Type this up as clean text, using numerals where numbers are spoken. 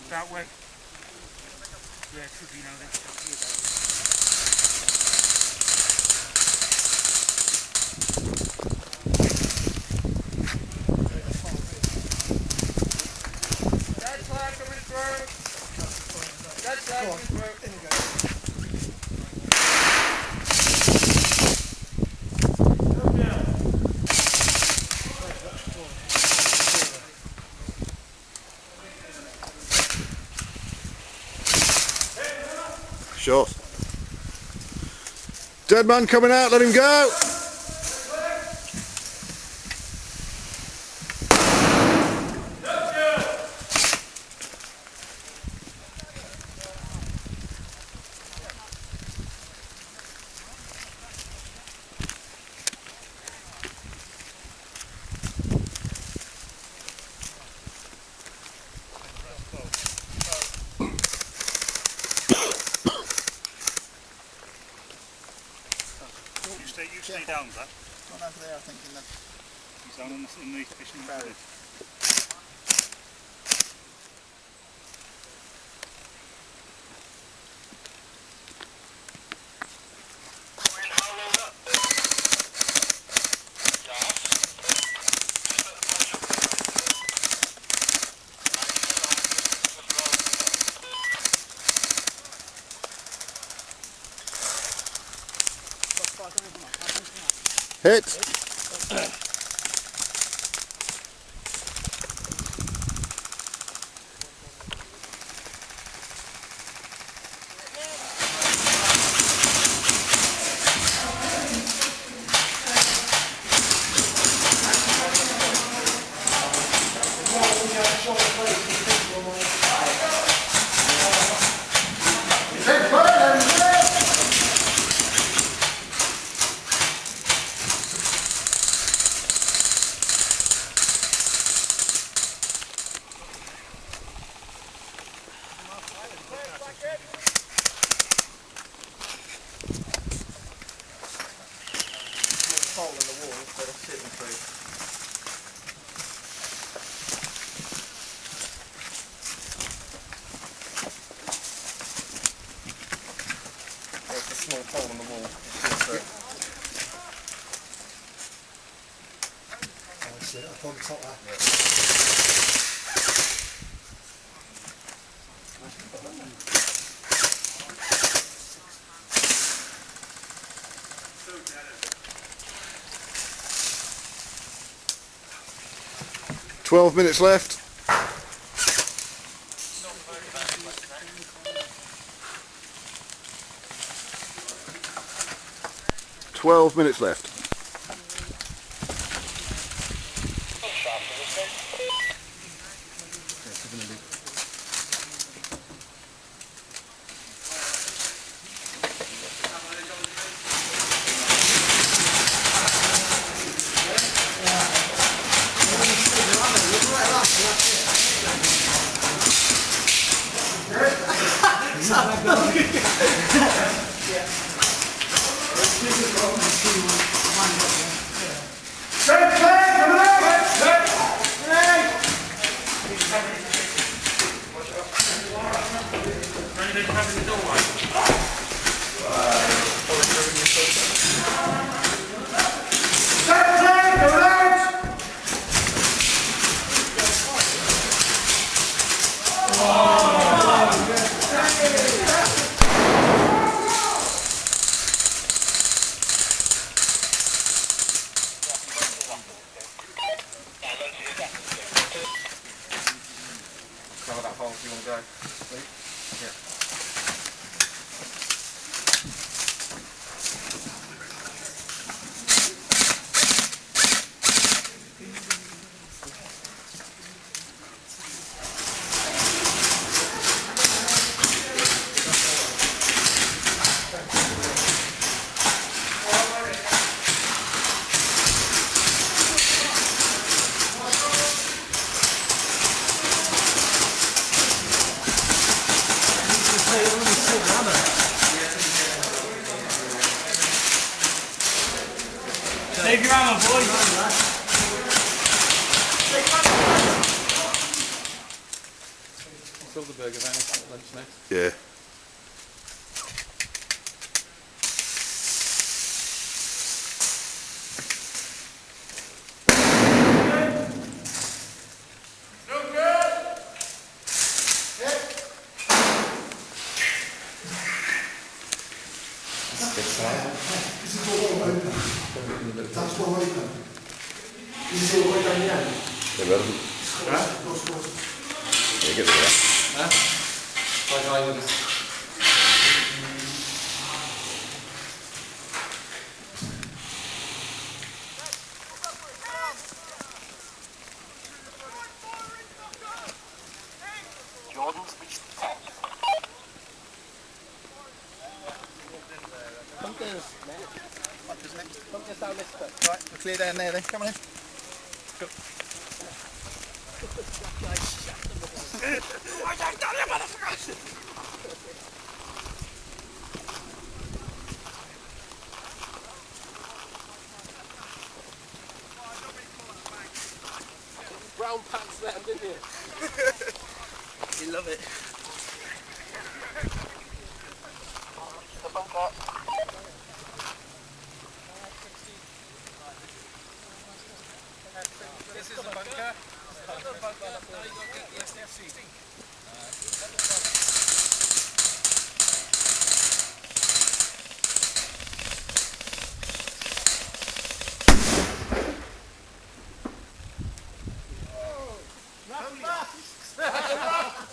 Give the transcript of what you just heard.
That way. Yeah, it should be now then. That's flag coming through. That's flag coming through. In you go. Short. Dead man coming out, let him go! You stay down there. Gone over there, I think, in the... He's down on the fishing boat. Hit! hole in the wall instead of sitting through. There's a small hole in the wall. I see it up on top there. Yeah. 12 minutes left. 12 minutes left. Cover that hole if you want to go. Please? Yeah. Save your ammo, boys. Bilderberger van at lunch next. Yeah. That's one way down. Is it all the way down the end? Irrelevant. Yeah, get rid of that. Like I would. Come just down this bit. Right, we're clear down there then. Come on in. Go. Brown pants then, didn't you? You love it. The bunker. This is a bunker. Now you got to get the SFC. Oh,